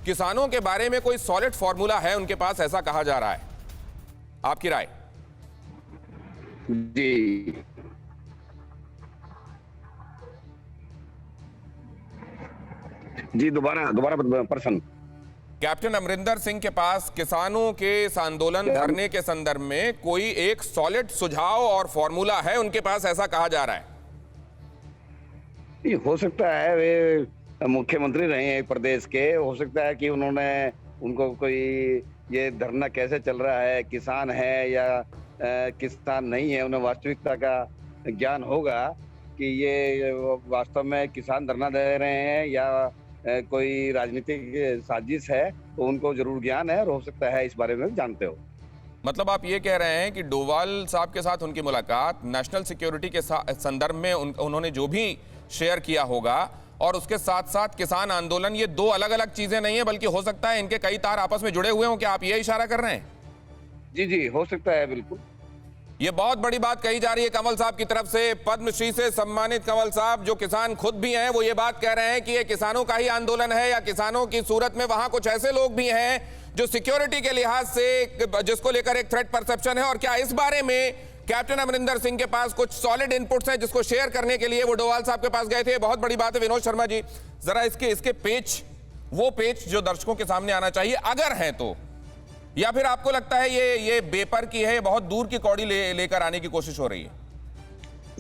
किसानों के बारे में कोई सॉलिड फॉर्मूला है उनके पास, ऐसा कहा जा रहा है, आपकी राय? जी जी, दोबारा प्रश्न। कैप्टन अमरिंदर सिंह के पास किसानों के इस आंदोलन धरने के संदर्भ में कोई एक सॉलिड सुझाव और फॉर्मूला है उनके पास, ऐसा कहा जा रहा है? हो सकता है वे मुख्यमंत्री रहे हैं प्रदेश के, हो सकता है कि उनको कोई ये धरना कैसे चल रहा है, किसान है या किसान नहीं है, उन्हें वास्तविकता का ज्ञान होगा कि ये वास्तव में किसान धरना दे रहे हैं या कोई राजनीतिक साजिश है, तो उनको जरूर ज्ञान है और हो सकता है इस बारे में जानते हो। मतलब आप ये कह रहे हैं कि डोवाल साहब के साथ उनकी मुलाकात नेशनल सिक्योरिटी के संदर्भ में उन्होंने जो भी शेयर किया होगा और उसके साथ साथ किसान आंदोलन, ये दो अलग अलग चीजें नहीं है, बल्कि हो सकता है इनके कई तार आपस में जुड़े हुए हों। क्या आप ये इशारा कर रहे हैं? जी जी, हो सकता है, बिल्कुल। ये बहुत बड़ी बात कही जा रही है कंवल साहब की तरफ से। पद्मश्री से सम्मानित कंवल साहब, जो किसान खुद भी हैं, वो ये बात कह रहे हैं कि ये किसानों का ही आंदोलन है, या किसानों की सूरत में वहां कुछ ऐसे लोग भी हैं जो सिक्योरिटी के लिहाज से जिसको लेकर एक थ्रेट परसेप्शन है। और क्या इस बारे में कैप्टन अमरिंदर सिंह के पास कुछ सॉलिड इनपुट्स हैं जिसको शेयर करने के लिए वो डोवाल साहब के पास गए थे? बहुत बड़ी बात है। विनोद शर्मा जी, जरा इसके पेच, वो पेच जो दर्शकों के सामने आना चाहिए, अगर है तो, या फिर आपको लगता है ये बेपर की है, बहुत दूर की कौड़ी लेकर आने की कोशिश हो रही है?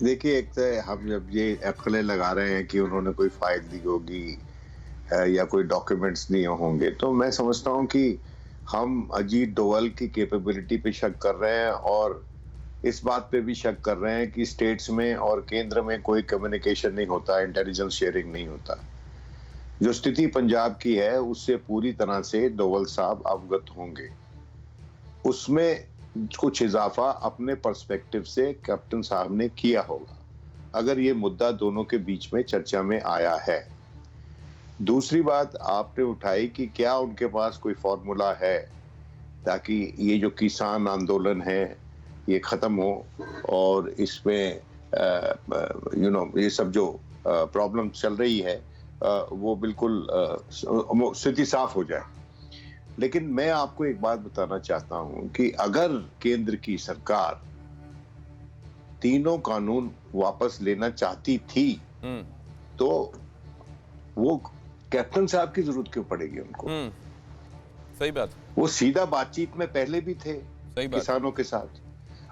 देखिए, एक तो हम जब ये अटकलें लगा रहे हैं कि उन्होंने कोई फाइल दी होगी या कोई डॉक्यूमेंट्स दिए होंगे, तो मैं समझता हूं कि हम अजीत डोवाल की कैपेबिलिटी पे शक कर रहे हैं और इस बात पे भी शक कर रहे हैं कि स्टेट्स में और केंद्र में कोई कम्युनिकेशन नहीं होता, इंटेलिजेंस शेयरिंग नहीं होता। जो स्थिति पंजाब की है उससे पूरी तरह से डोवाल साहब अवगत होंगे। उसमें कुछ इजाफा अपने पर्सपेक्टिव से कैप्टन साहब ने किया होगा, अगर ये मुद्दा दोनों के बीच में चर्चा में आया है। दूसरी बात आपने उठाई कि क्या उनके पास कोई फॉर्मूला है ताकि ये जो किसान आंदोलन है ये खत्म हो और इसमें ये सब जो प्रॉब्लम चल रही है वो बिल्कुल स्थिति साफ हो जाए। लेकिन मैं आपको एक बात बताना चाहता हूं कि अगर केंद्र की सरकार तीनों कानून वापस लेना चाहती थी तो वो कैप्टन साहब की जरूरत क्यों पड़ेगी उनको? सही बात। वो सीधा बातचीत में पहले भी थे किसानों के साथ,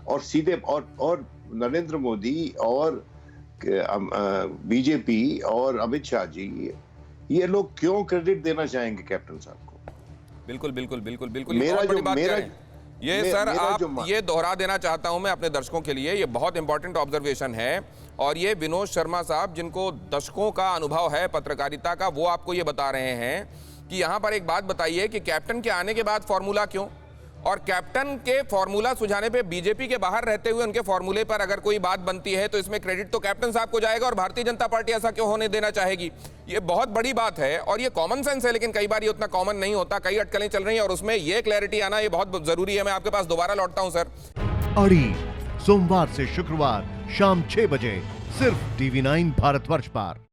और सीधे और नरेंद्र मोदी और बीजेपी और अमित शाह जी, ये लोग क्यों क्रेडिट देना चाहेंगे कैप्टन साहब को? बिल्कुल बिल्कुल बिल्कुल बिल्कुल। ये दोहरा देना चाहता हूं मैं अपने दर्शकों के लिए, ये बहुत इंपॉर्टेंट ऑब्जर्वेशन है। और ये विनोद शर्मा साहब, जिनको दशकों का अनुभव है पत्रकारिता का, वो आपको ये बता रहे हैं कि यहां पर एक बात बताइए कि कैप्टन के आने के बाद फॉर्मूला क्यों, और कैप्टन के फॉर्मूला सुझाने पे बीजेपी के बाहर रहते हुए उनके फॉर्मूले पर अगर कोई बात बनती है तो इसमें क्रेडिट तो कैप्टन साहब को जाएगा, और भारतीय जनता पार्टी ऐसा क्यों होने देना चाहेगी? ये बहुत बड़ी बात है और ये कॉमन सेंस है, लेकिन कई बार ये उतना कॉमन नहीं होता। कई अटकलें चल रही हैं और उसमें ये क्लैरिटी आना ये बहुत जरूरी है। मैं आपके पास दोबारा लौटता हूं सर। अड़ी सोमवार से शुक्रवार शाम 6 बजे सिर्फ TV9 भारतवर्ष पर।